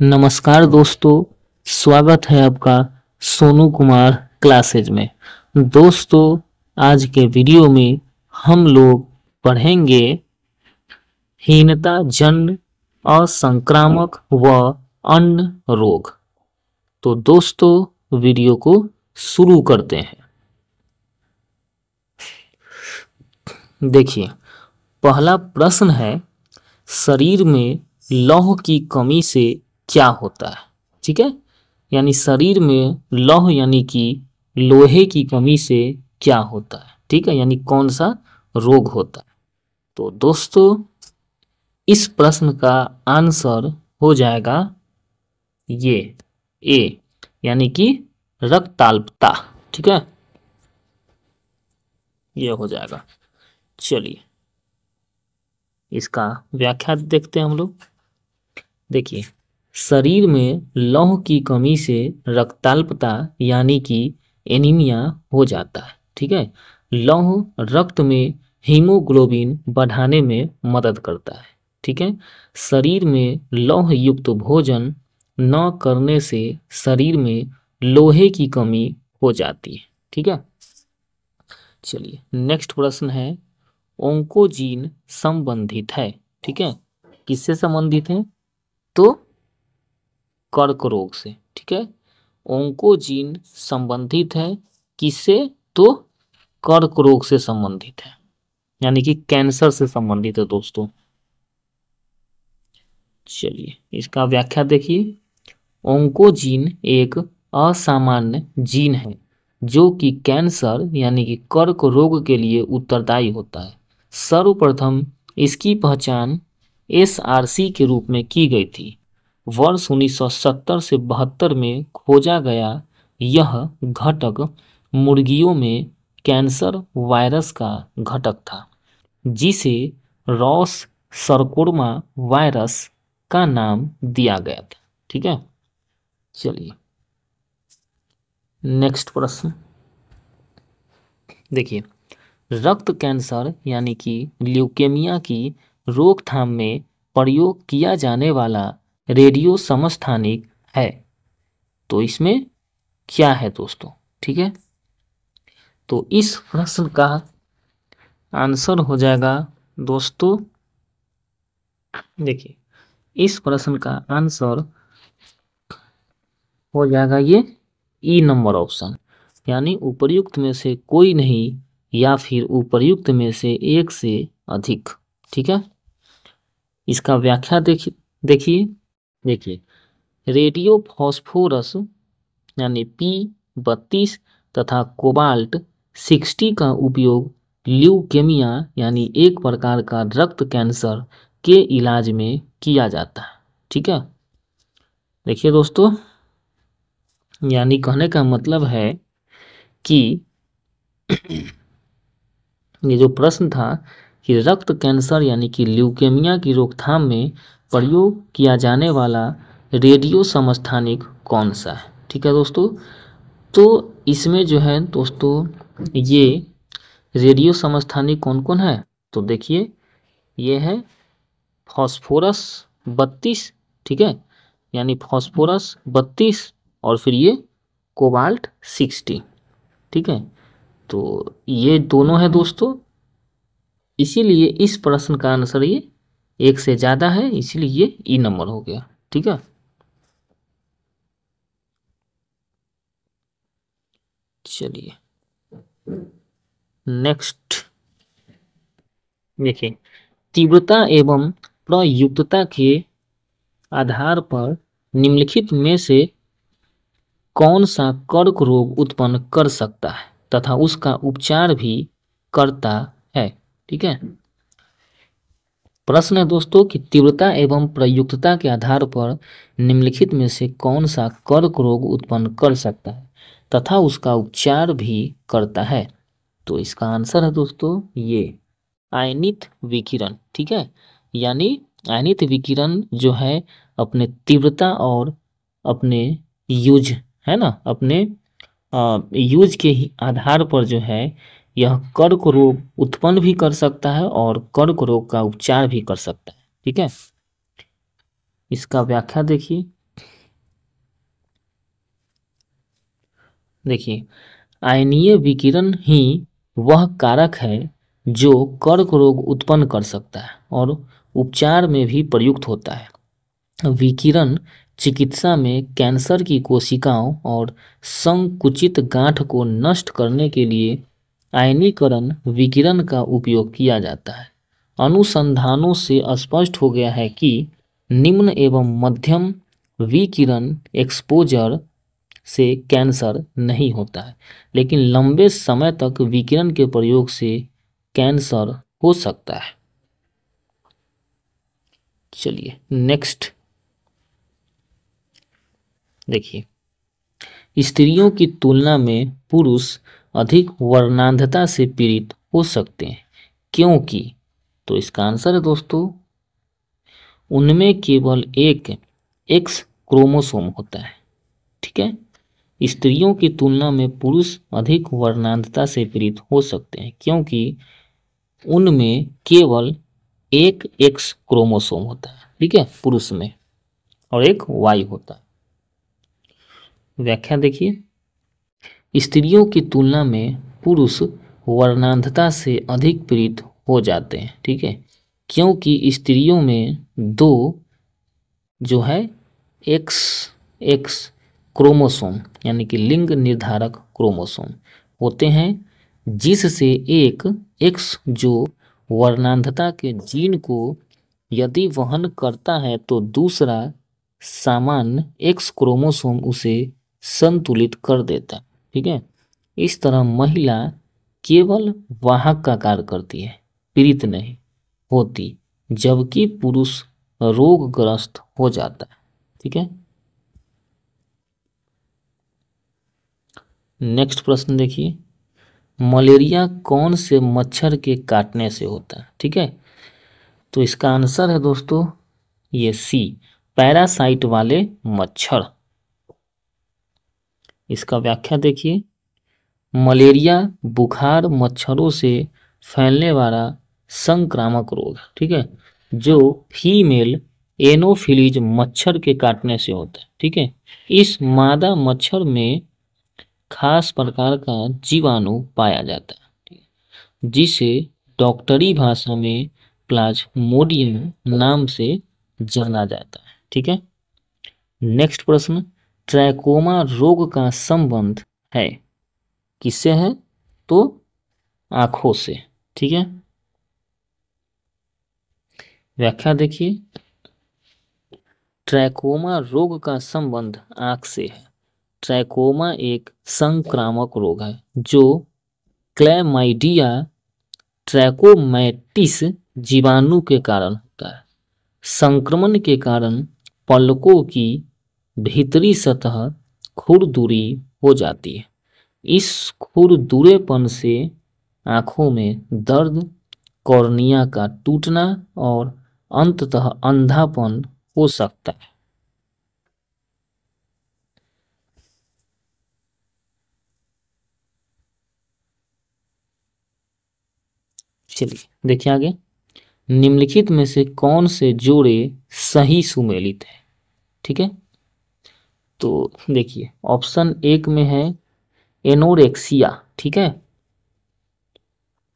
नमस्कार दोस्तों, स्वागत है आपका सोनू कुमार क्लासेज में। दोस्तों, आज के वीडियो में हम लोग पढ़ेंगे हीनता जन्य असंक्रामक व अन्य रोग। तो दोस्तों, वीडियो को शुरू करते हैं। देखिए, पहला प्रश्न है, शरीर में लौह की कमी से क्या होता है। ठीक है, यानी शरीर में लौह यानी कि लोहे की कमी से क्या होता है। ठीक है, यानी कौन सा रोग होता है। तो दोस्तों, इस प्रश्न का आंसर हो जाएगा ये ए, यानी कि रक्ताल्पता। ठीक है, ये हो जाएगा। चलिए इसका व्याख्या देखते हैं हम लोग। देखिए, शरीर में लौह की कमी से रक्ताल्पता यानी कि एनीमिया हो जाता है। ठीक है, लौह रक्त में हीमोग्लोबिन बढ़ाने में मदद करता है। ठीक है, शरीर में लौह युक्त भोजन न करने से शरीर में लोहे की कमी हो जाती है। ठीक है, चलिए नेक्स्ट प्रश्न है, ओंकोजीन संबंधित है। ठीक है, किससे संबंधित है? तो कर्क रोग से। ठीक है, ओंकोजीन संबंधित है किससे? तो कर्क रोग से संबंधित है, यानी कि कैंसर से संबंधित है दोस्तों। चलिए इसका व्याख्या देखिए। ओंकोजीन एक असामान्य जीन है जो कि कैंसर यानी कि कर्क रोग के लिए उत्तरदायी होता है। सर्वप्रथम इसकी पहचान SRC के रूप में की गई थी। वर्ष 1970 से 72 में खोजा गया यह घटक मुर्गियों में कैंसर वायरस का घटक था, जिसे रॉस सरकोमा वायरस का नाम दिया गया था। ठीक है, चलिए नेक्स्ट प्रश्न देखिए, रक्त कैंसर यानी कि ल्यूकेमिया की रोकथाम में प्रयोग किया जाने वाला रेडियो समस्थानिक है। तो इसमें क्या है दोस्तों? ठीक है, तो इस प्रश्न का आंसर हो जाएगा दोस्तों, देखिए इस प्रश्न का आंसर हो जाएगा ये ई नंबर ऑप्शन, यानी उपर्युक्त में से कोई नहीं या फिर उपर्युक्त में से एक से अधिक। ठीक है, इसका व्याख्या देखिए देखिए, रेडियो फॉस्फोरस यानी P32 तथा कोबाल्ट 60 का उपयोग ल्यूकेमिया यानी एक प्रकार का रक्त कैंसर के इलाज में किया जाता है। ठीक है, देखिए दोस्तों, यानी कहने का मतलब है कि ये जो प्रश्न था कि रक्त कैंसर यानी कि ल्यूकेमिया की रोकथाम में प्रयोग किया जाने वाला रेडियो समस्थानिक कौन सा है। ठीक है दोस्तों, तो इसमें जो है दोस्तों, ये रेडियो समस्थानिक कौन कौन है? तो देखिए, ये है फॉस्फोरस 32। ठीक है, यानी फॉस्फोरस 32 और फिर ये कोबाल्ट 60। ठीक है, तो ये दोनों है दोस्तों, इसीलिए इस प्रश्न का आंसर ये एक से ज़्यादा है, इसीलिए ये ई नंबर हो गया। ठीक है, चलिए नेक्स्ट देखिए, तीव्रता एवं प्रयुक्तता के आधार पर निम्नलिखित में से कौन सा कर्क रोग उत्पन्न कर सकता है तथा उसका उपचार भी करता है। ठीक है, प्रश्न है दोस्तों कि तीव्रता एवं प्रयुक्तता के आधार पर निम्नलिखित में से कौन सा कर्क रोग उत्पन्न कर सकता है तथा उसका उपचार भी करता है। तो इसका आंसर है दोस्तों ये आयनित विकिरण। ठीक है, यानी आयनित विकिरण जो है अपने तीव्रता और अपने यूज है ना, अपने यूज के ही आधार पर जो है यह कर्क रोग उत्पन्न भी कर सकता है और कर्क रोग का उपचार भी कर सकता है। ठीक है, इसका व्याख्या देखिए देखिए, आयनीय विकिरण ही वह कारक है जो कर्क रोग उत्पन्न कर सकता है और उपचार में भी प्रयुक्त होता है। विकिरण चिकित्सा में कैंसर की कोशिकाओं और संकुचित गांठ को नष्ट करने के लिए आयनीकरण विकिरण का उपयोग किया जाता है। अनुसंधानों से स्पष्ट हो गया है कि निम्न एवं मध्यम विकिरण एक्सपोजर से कैंसर नहीं होता है, लेकिन लंबे समय तक विकिरण के प्रयोग से कैंसर हो सकता है। चलिए नेक्स्ट देखिए, स्त्रियों की तुलना में पुरुष अधिक वर्णांधता से पीड़ित हो सकते हैं, क्योंकि तो इसका आंसर है दोस्तों, उनमें केवल एक एक्स क्रोमोसोम होता है। ठीक है, स्त्रियों की तुलना में पुरुष अधिक वर्णांधता से पीड़ित हो सकते हैं क्योंकि उनमें केवल एक एक्स क्रोमोसोम होता है। ठीक है, पुरुष में, और एक वाई होता है। व्याख्या देखिए, स्त्रियों की तुलना में पुरुष वर्णांधता से अधिक पीड़ित हो जाते हैं। ठीक है, क्योंकि स्त्रियों में दो जो है एक्स एक्स क्रोमोसोम यानी कि लिंग निर्धारक क्रोमोसोम होते हैं, जिससे एक एक्स जो वर्णांधता के जीन को यदि वहन करता है तो दूसरा सामान्य एक्स क्रोमोसोम उसे संतुलित कर देता है। ठीक है, इस तरह महिला केवल वाहक का कार्य करती है, पीड़ित नहीं होती, जबकि पुरुष रोगग्रस्त हो जाता है। ठीक है, नेक्स्ट प्रश्न देखिए, मलेरिया कौन से मच्छर के काटने से होता है? ठीक है, तो इसका आंसर है दोस्तों ये सी, पैरासाइट वाले मच्छर। इसका व्याख्या देखिए, मलेरिया बुखार मच्छरों से फैलने वाला संक्रामक रोग, ठीक है, जो फीमेल एनोफिलीज मच्छर के काटने से होता है। ठीक है, इस मादा मच्छर में खास प्रकार का जीवाणु पाया जाता है, जिसे डॉक्टरी भाषा में प्लाज्मोडियम नाम से जाना जाता है। ठीक है, नेक्स्ट प्रश्न, ट्रैकोमा रोग का संबंध है किससे है? तो आंखों से। ठीक है, व्याख्या देखिए, ट्रैकोमा रोग का संबंध आंख से है। ट्रैकोमा एक संक्रामक रोग है जो क्लैमाइडिया ट्रैकोमैटिस जीवाणु के कारण होता है। संक्रमण के कारण पलकों की भीतरी सतह खुरदुरी हो जाती है। इस खुरदुरेपन से आंखों में दर्द, कॉर्निया का टूटना और अंततः अंधापन हो सकता है। चलिए देखिए आगे, निम्नलिखित में से कौन से जोड़े सही सुमेलित है? ठीक है, तो देखिए ऑप्शन एक में है एनोरेक्सिया, ठीक है,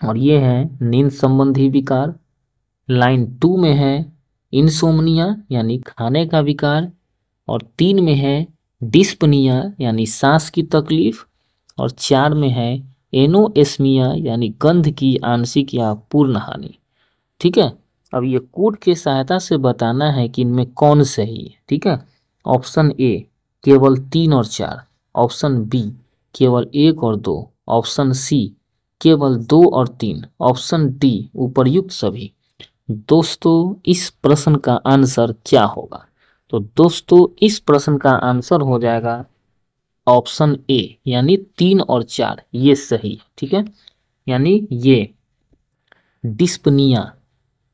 और ये है नींद संबंधी विकार। लाइन 2 में है इंसोम्निया यानी खाने का विकार, और 3 में है डिस्पनिया यानी सांस की तकलीफ, और 4 में है एनोएस्मिया यानी गंध की आंशिक या पूर्ण हानि। ठीक है, अब ये कोड की सहायता से बताना है कि इनमें कौन सही है। ठीक है, ऑप्शन ए केवल 3 और 4, ऑप्शन बी केवल 1 और 2, ऑप्शन सी केवल 2 और 3, ऑप्शन डी उपर्युक्त सभी। दोस्तों इस प्रश्न का आंसर क्या होगा? तो दोस्तों इस प्रश्न का आंसर हो जाएगा ऑप्शन ए यानी 3 और 4, ये सही। ठीक है, यानी ये डिस्पनिया,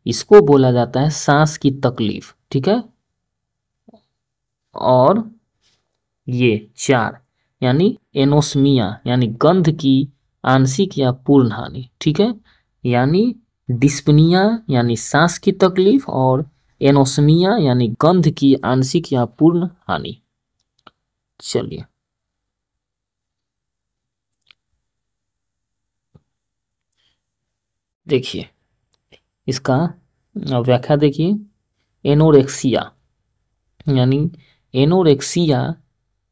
इसको बोला जाता है सांस की तकलीफ। ठीक है, और ये 4 यानी एनोस्मिया यानी गंध की आंशिक या पूर्ण हानि। ठीक है, यानी डिस्पनिया यानी सांस की तकलीफ और एनोस्मिया यानी गंध की आंशिक या पूर्ण हानि। चलिए देखिए इसका व्याख्या देखिए, एनोरेक्सिया यानी एनोरेक्सिया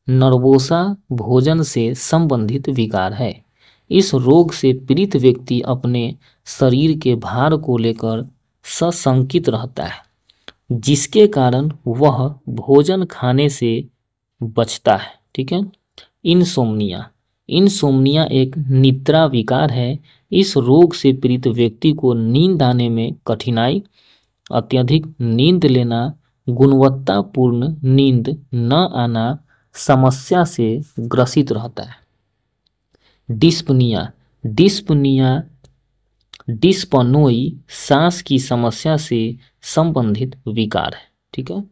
नर्वोसा भोजन से संबंधित विकार है। इस रोग से पीड़ित व्यक्ति अपने शरीर के भार को लेकर सशंकित रहता है, जिसके कारण वह भोजन खाने से बचता है। ठीक है। इंसोम्निया, इंसोम्निया एक निद्रा विकार है। इस रोग से पीड़ित व्यक्ति को नींद आने में कठिनाई, अत्यधिक नींद लेना, गुणवत्तापूर्ण नींद न आना समस्या से ग्रसित रहता है। डिस्पनिया, डिस्पनिया डिस्पनोई सांस की समस्या से संबंधित विकार है। ठीक है।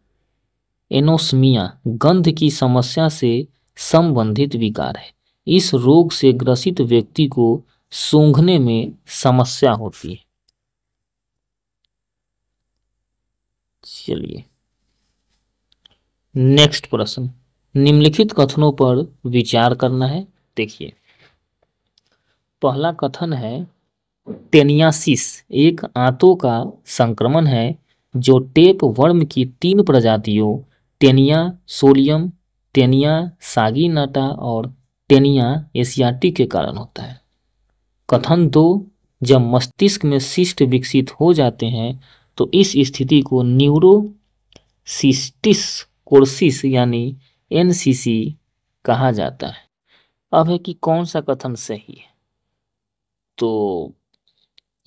एनोस्मिया गंध की समस्या से संबंधित विकार है। इस रोग से ग्रसित व्यक्ति को सूंघने में समस्या होती है। चलिए नेक्स्ट प्रश्न, निम्नलिखित कथनों पर विचार करना है। देखिए पहला कथन है, टेनियासिस एक आंतों का संक्रमण है जो टेप वर्म की 3 प्रजातियों टेनिया सोलियम, टेनिया सागिनाटा और टेनिया एशियाटी के कारण होता है। कथन 2, जब मस्तिष्क में सिस्ट विकसित हो जाते हैं तो इस स्थिति को न्यूरोसिस्टिस कोर्सिस यानी एनसीसी कहा जाता है। अब है कि कौन सा कथन सही है, तो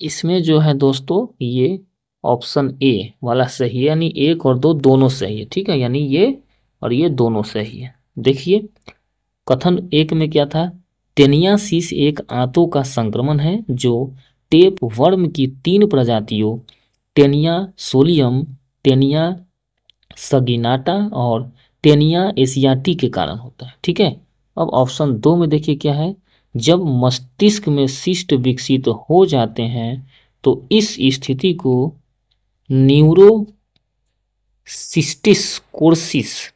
इसमें जो है दोस्तों ये ऑप्शन ए वाला सही है, यानी 1 और 2 दोनों सही है। ठीक है, यानी ये और ये दोनों सही है। देखिए कथन 1 में क्या था, टेनियासिस एक आंतों का संक्रमण है जो टेप वर्म की 3 प्रजातियों टेनिया सोलियम, टेनिया सगिनाटा और टेनिया एशियाटी के कारण होता है। ठीक है। अब ऑप्शन 2 में देखिए क्या है, जब मस्तिष्क में सिस्ट विकसित हो जाते हैं तो इस स्थिति को न्यूरोसिस्टिस कोर्सिस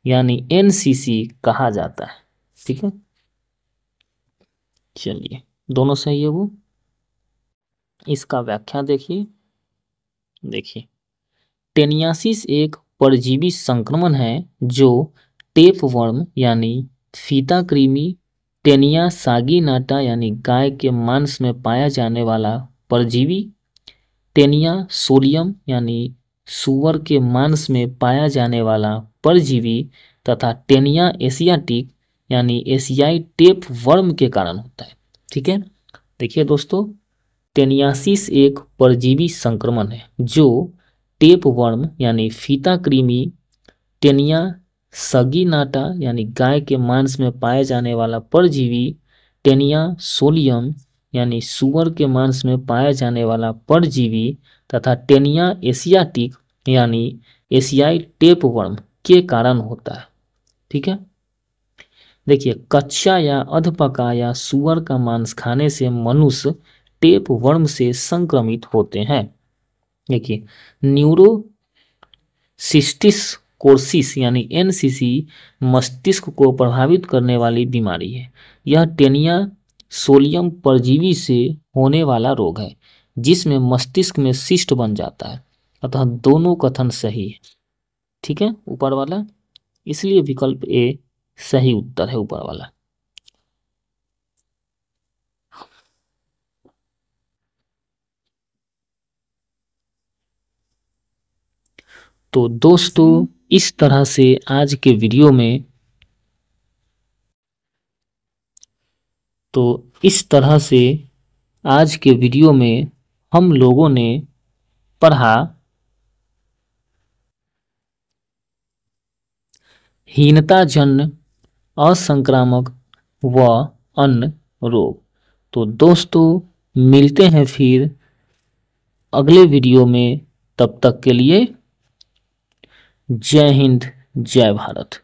यानी एनसीसी कहा जाता है। ठीक है। चलिए दोनों सही है वो। इसका व्याख्या देखिए, टेनियासिस एक परजीवी संक्रमण है जो टेपवर्म यानी फीता कृमि, टेनिया सागिनाटा यानी गाय के मांस में पाया जाने वाला परजीवी, टेनिया सोलियम यानी सुअर के मांस में पाया जाने वाला परजीवी तथा टेनिया एशियाटिक यानी एशियाई टेप वर्म के कारण होता है। ठीक है। देखिए दोस्तों, टेनियासिस एक परजीवी संक्रमण है जो टेप वर्म यानी फीता कृमि, टेनिया सगिनाटा यानी गाय के मांस में पाए जाने वाला परजीवी, टेनिया सोलियम यानी सुअर के मांस में पाया जाने वाला परजीवी तथा टेनिया एशियाटिक यानी एशियाई टेप वर्म के कारण होता है। ठीक है। देखिए कच्चा या अधपका या सुअर का मांस खाने से मनुष्य टेप वर्म से संक्रमित होते हैं। देखिए न्यूरोसिस्टिस कोर्सिस यानी एनसीसी मस्तिष्क को प्रभावित करने वाली बीमारी है। यह टेनिया सोलियम परजीवी से होने वाला रोग है जिसमें मस्तिष्क में सिस्ट बन जाता है। अतः दोनों कथन सही है। ठीक है ऊपर वाला, इसलिए विकल्प ए सही उत्तर है ऊपर वाला। तो दोस्तों इस तरह से आज के वीडियो में हम लोगों ने पढ़ा हीनताजन्य असंक्रामक व अन्य रोग। तो दोस्तों मिलते हैं फिर अगले वीडियो में, तब तक के लिए जय हिंद जय भारत।